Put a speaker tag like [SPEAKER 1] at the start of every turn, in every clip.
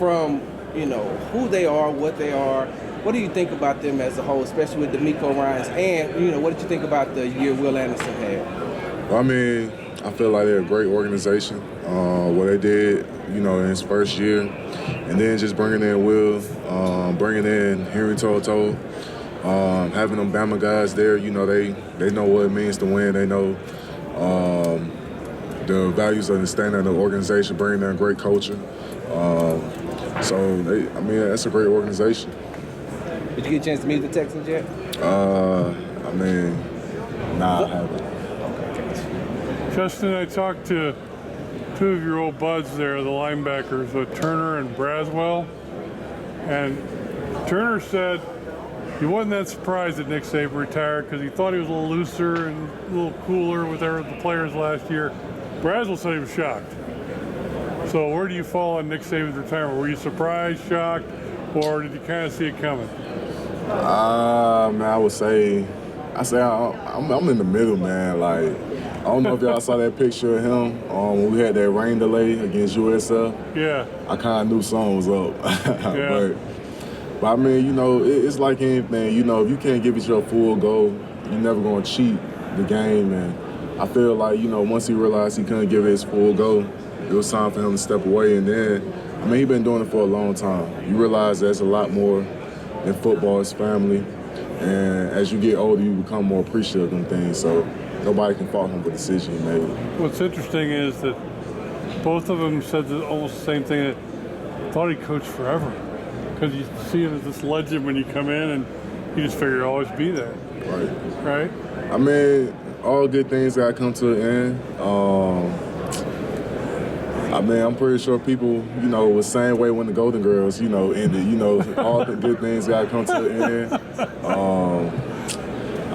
[SPEAKER 1] from, who they are, what they are, what do you think about them as a whole, especially with D'Amico Ryans? And, what did you think about the year Will Anderson had?
[SPEAKER 2] Well, I mean, I feel like they're a great organization. What they did, in his first year, and then just bringing in Will, bringing in Henry Toto, having them Bama guys there, they know what it means to win. They know the values of the standard of the organization, bringing in a great culture. That's a great organization.
[SPEAKER 1] Did you get a chance to meet the Texans yet?
[SPEAKER 2] Nah, I haven't.
[SPEAKER 3] Justin, I talked to two of your old buds there, the linebackers, Turner and Braswell. And Turner said he wasn't that surprised that Nick Saban retired because he thought he was a little looser and a little cooler with the players last year. Braswell said he was shocked. So where do you fall on Nick Saban's retirement? Were you surprised, shocked, or did you kind of see it coming?
[SPEAKER 2] I would say I'm in the middle, man. Like, I don't know if y'all saw that picture of him when we had that rain delay against USF.
[SPEAKER 3] Yeah.
[SPEAKER 2] I kind of knew something was up.
[SPEAKER 3] Yeah.
[SPEAKER 2] but I mean, it's like anything. If you can't give it your full go, you're never going to cheat the game. And I feel like, once he realized he couldn't give it his full go, it was time for him to step away. And then, he's been doing it for a long time. You realize there's a lot more than football, it's family. And as you get older, you become more appreciative of them things. So nobody can fault him for the decision he made.
[SPEAKER 3] What's interesting is that both of them said almost the same thing, that thought he coached forever. Because you see him as this legend when you come in, and you just figure he'll always be there. Right?
[SPEAKER 2] All good things got to come to an end. I'm pretty sure people, was the same way when the Golden Girls, ended. All the good things got to come to an end.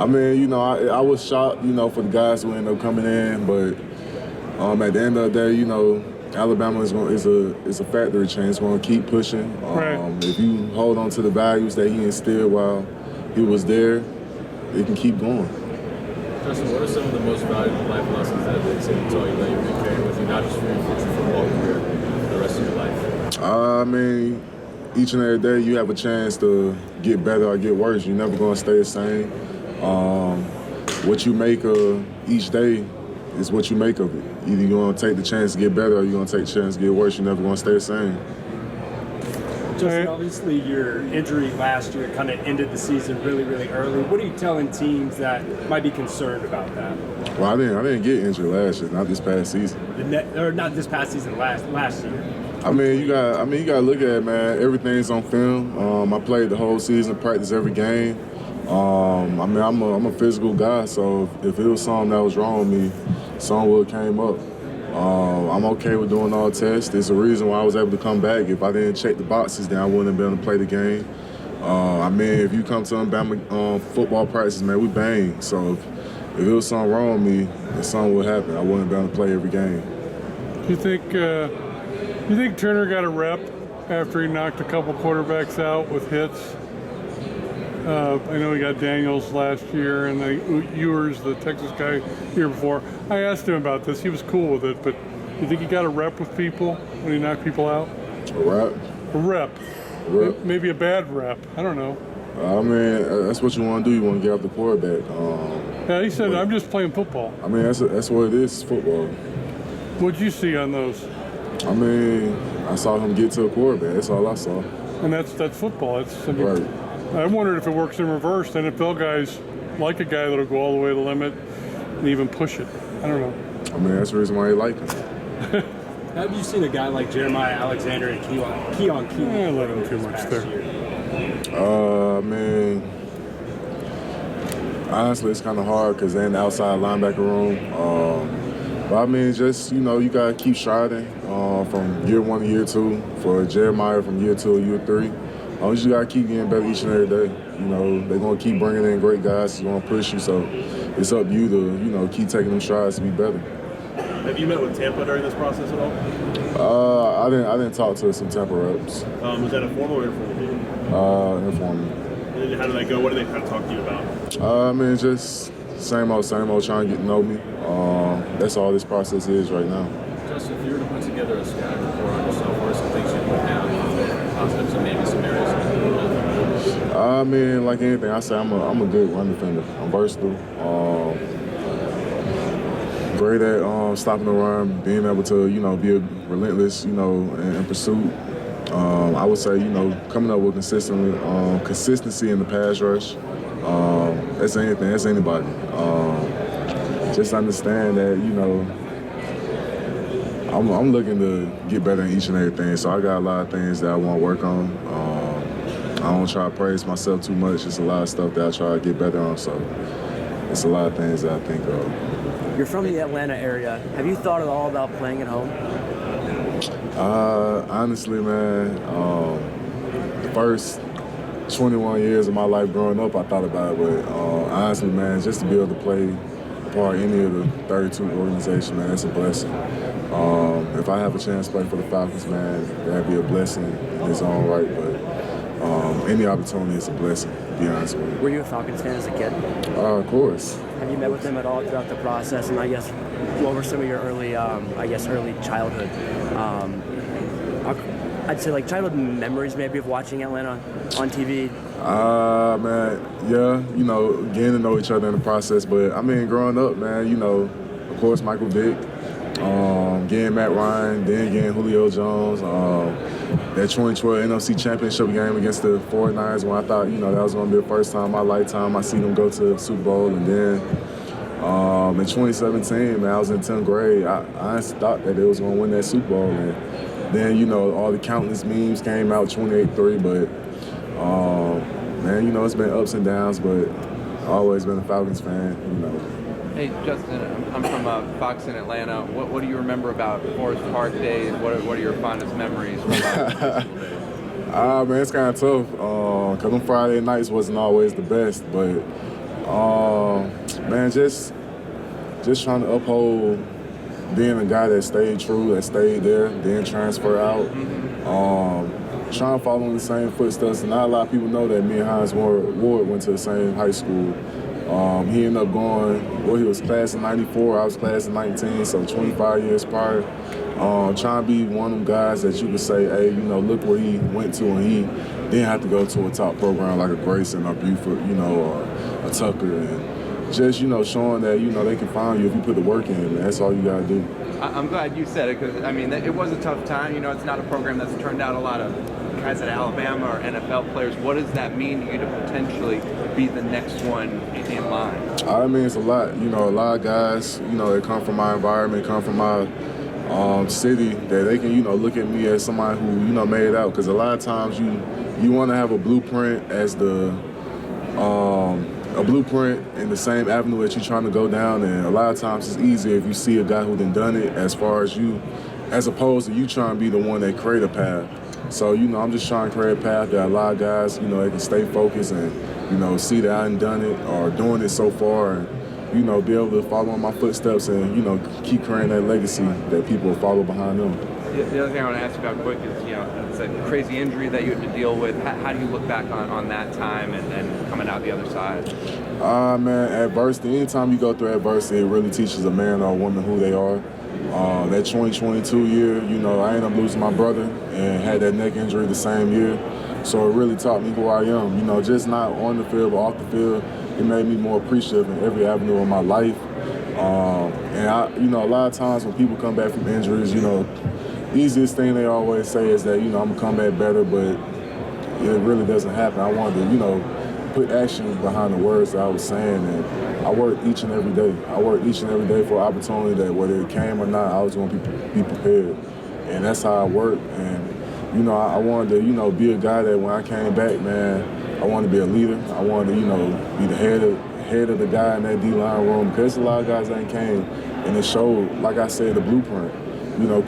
[SPEAKER 2] I was shocked, for the guys who ended up coming in, but at the end of the day, Alabama is a factory chain. It's going to keep pushing. If you hold on to the values that he instilled while he was there, it can keep going.
[SPEAKER 4] Justin, what are some of the most valuable life lessons that they say taught you that you've been carrying with you, not just for your future football career, but the rest of your life?
[SPEAKER 2] Each and every day you have a chance to get better or get worse. You're never going to stay the same. What you make of each day is what you make of it. Either you're going to take the chance to get better or you're going to take the chance to get worse. You're never going to stay the same.
[SPEAKER 5] Justin, obviously your injury last year kind of ended the season really, really early. What are you telling teams that might be concerned about that?
[SPEAKER 2] Well, I didn't get injured last year, not this past season.
[SPEAKER 5] Not this past season, last year.
[SPEAKER 2] You got to look at it, man. Everything's on film. I played the whole season, practiced every game. I'm a physical guy, so if it was something that was wrong with me, something would have came up. I'm okay with doing all tests. There's a reason why I was able to come back. If I didn't check the boxes, then I wouldn't have been able to play the game. If you come to Alabama football practice, man, we bang. So if it was something wrong with me, then something would happen. I wouldn't have been able to play every game.
[SPEAKER 3] You think Turner got a rep after he knocked a couple quarterbacks out with hits? I know he got Daniels last year, and Ewers, the Texas guy, year before. I asked him about this. He was cool with it, but you think he got a rep with people when he knocked people out?
[SPEAKER 2] A rep?
[SPEAKER 3] A rep. Maybe a bad rep. I don't know.
[SPEAKER 2] That's what you want to do. You want to get out the quarterback.
[SPEAKER 3] Yeah, he said, I'm just playing football.
[SPEAKER 2] That's what it is, football.
[SPEAKER 3] What'd you see on those?
[SPEAKER 2] I saw him get to a quarterback. That's all I saw.
[SPEAKER 3] And that's football.
[SPEAKER 2] Right.
[SPEAKER 3] I wondered if it works in reverse. NFL guys like a guy that'll go all the way to the limit and even push it. I don't know.
[SPEAKER 2] That's the reason why they like him.
[SPEAKER 5] Have you seen a guy like Jeremiah Alexander and Keon Keeley?
[SPEAKER 3] I let him too much there.
[SPEAKER 2] Honestly, it's kind of hard because they're in the outside linebacker room. You got to keep striving from year 1 to year 2. For Jeremiah, from year 2 to year 3. You just got to keep getting better each and every day. They're going to keep bringing in great guys. It's going to push you. So it's up to you to, keep taking them strides to be better.
[SPEAKER 4] Have you met with Tampa during this process at all?
[SPEAKER 2] I didn't talk to some Tampa reps.
[SPEAKER 4] Was that a formal or informal meeting?
[SPEAKER 2] Informal.
[SPEAKER 4] And how did that go? What did they kind of talk to you about?
[SPEAKER 2] Just same old, trying to get to know me. That's all this process is right now.
[SPEAKER 4] Justin, if you were to put together a scouting report on yourself, what are some things you put down?
[SPEAKER 2] I mean, like anything, I say I'm a good run defender. I'm versatile. Great at stopping the run, being able to, be relentless, in pursuit. I would say, coming up with consistency in the pass rush. That's anything. That's anybody. Just understand that, I'm looking to get better in each and everything. So I got a lot of things that I want to work on. I don't try to praise myself too much. It's a lot of stuff that I try to get better on. So it's a lot of things that I think of.
[SPEAKER 6] You're from the Atlanta area. Have you thought at all about playing at home?
[SPEAKER 2] Honestly, man, the first 21 years of my life growing up, I thought about it. But honestly, man, just to be able to play part of any of the 32 organizations, man, that's a blessing. If I have a chance to play for the Falcons, man, that'd be a blessing in its own right. But any opportunity is a blessing, to be honest with you.
[SPEAKER 6] Were you a Falcons fan as a kid?
[SPEAKER 2] Of course.
[SPEAKER 6] Have you met with them at all throughout the process? And I guess, what were some of your early childhood? I'd say like childhood memories maybe of watching Atlanta on TV.
[SPEAKER 2] Man, yeah, getting to know each other in the process. But I mean, growing up, man, of course, Michael Vick, getting Matt Ryan, then getting Julio Jones, that 2012 NFC Championship game against the 49ers when I thought, that was going to be the first time in my lifetime I see them go to the Super Bowl. And then in 2017, man, I was in 10th grade. I honestly thought that they was going to win that Super Bowl. And then, all the countless memes came out 28-3, but man, it's been ups and downs, but I've always been a Falcons fan,
[SPEAKER 7] Hey, Justin, I'm from Fox in Atlanta. What do you remember about Forest Park days? What are your fondest memories?
[SPEAKER 2] Man, it's kind of tough because them Friday nights wasn't always the best, but man, just trying to uphold being a guy that stayed true, that stayed there, then transfer out. Trying to follow in the same footsteps. And not a lot of people know that me and Hines Ward went to the same high school. He ended up he was class in 94, I was class in 19, so 25 years prior. Trying to be one of them guys that you could say, hey, look where he went to, and he didn't have to go to a top program like a Grayson or Buford, or a Tucker. And just, showing that, they can find you if you put the work in, man. That's all you got to do.
[SPEAKER 7] I'm glad you said it because, it was a tough time. It's not a program that's turned out a lot of guys at Alabama or NFL players. What does that mean to you to potentially be the next one in line?
[SPEAKER 2] It's a lot. A lot of guys, they come from my environment, come from my city, that they can, look at me as somebody who, made it out. Because a lot of times you want to have a blueprint as a blueprint in the same avenue that you're trying to go down, and a lot of times it's easier if you see a guy who done it as far as you, as opposed to you trying to be the one that create a path. So, I'm just trying to create a path that a lot of guys, they can stay focused and, see that I done it or doing it so far and, be able to follow in my footsteps and, keep creating that legacy that people will follow behind them.
[SPEAKER 7] The other thing I want to ask you about quick is, it's a crazy injury that you had to deal with. How do you look back on that time and coming out the other side?
[SPEAKER 2] Man, adversity, anytime you go through adversity, it really teaches a man or a woman who they are. That 2022 year, I ended up losing my brother and had that neck injury the same year. So it really taught me who I am, just not on the field, but off the field. It made me more appreciative in every avenue of my life. And I, a lot of times when people come back from injuries, easiest thing they always say is that, I'm going to come back better, but it really doesn't happen. I wanted to, put action behind the words that I was saying, and I worked each and every day. I worked each and every day for an opportunity that whether it came or not, I was going to be prepared. And that's how I worked. And, I wanted to, be a guy that when I came back, man, I wanted to be a leader. I wanted to, be the head of the guy in that D-line room, because a lot of guys ain't came, and it showed, like I said, the blueprint.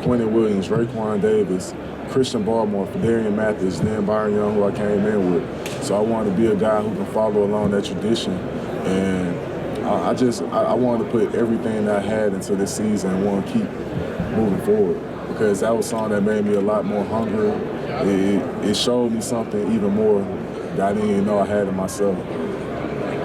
[SPEAKER 2] Quentin Williams, Raekwon Davis, Christian Barmore, Fadarian Mathis, then Byron Young, who I came in with. So I wanted to be a guy who can follow along that tradition. And I wanted to put everything that I had into this season and want to keep moving forward, because that was something that made me a lot more hungry. It showed me something even more that I didn't even know I had in myself.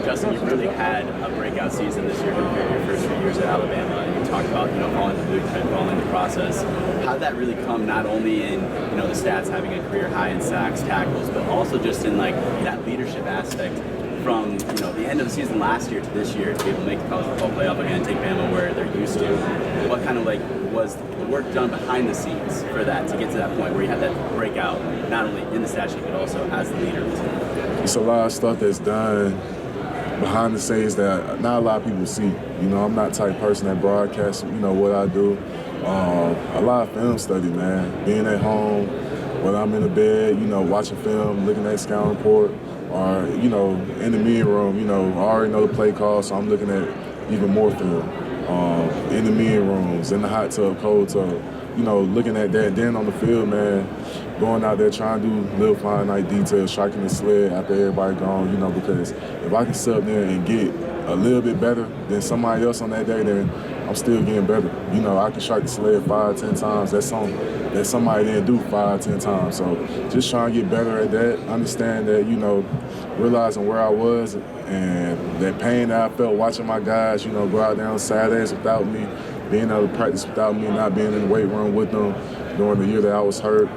[SPEAKER 8] Justin, you really had a breakout season this year compared to your first few years at Alabama. You talked about, falling the big time, following the process. How did that really come not only in, the stats, having a career high in sacks, tackles, but also just in like that leadership aspect from, the end of the season last year to this year to be able to make the college football playoff again, take Bama where they're used to? What kind of was the work done behind the scenes for that to get to that point where you had that breakout, not only in the stat sheet, but also as the leader of the team?
[SPEAKER 2] It's a lot of stuff that's done behind the scenes that not a lot of people see. I'm not the type of person that broadcasts, what I do. A lot of film study, man. Being at home, when I'm in the bed, watching film, looking at scout report, or, in the meeting room, I already know the play call, so I'm looking at even more film. In the meeting rooms, in the hot tub, cold tub, looking at that. Then on the field, man, going out there trying to do little finite details, striking the sled after everybody gone, because if I can sit up there and get a little bit better than somebody else on that day, then I'm still getting better. I can strike the sled 5-10 times. That's something that somebody didn't do 5-10 times. So just trying to get better at that, understand that, realizing where I was and that pain that I felt watching my guys, go out there on Saturdays without me, being able to practice without me, not being in the weight room with them during the year that I was hurt.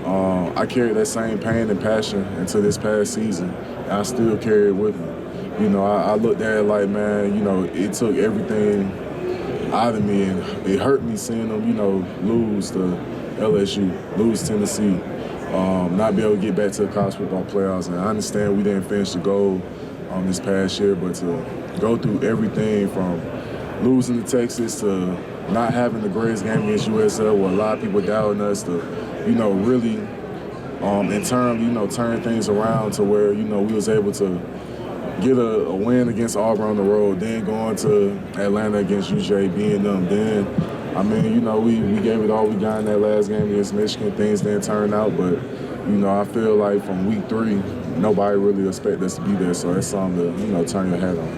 [SPEAKER 2] I carried that same pain and passion into this past season, and I still carry it with me. I looked at it like, man, it took everything out of me, and it hurt me seeing them, lose to LSU, lose Tennessee, not be able to get back to the college football playoffs. And I understand we didn't finish the goal this past year, but to go through everything from losing to Texas to not having the greatest game against USL, where a lot of people doubting us, to really internally, turn things around to where we was able to get a win against Auburn on the road, then going to Atlanta against UJ, being them. Then, we gave it all we got in that last game against Michigan. Things didn't turn out, but, I feel like from week 3, nobody really expected us to be there. So that's something to, turn your head on.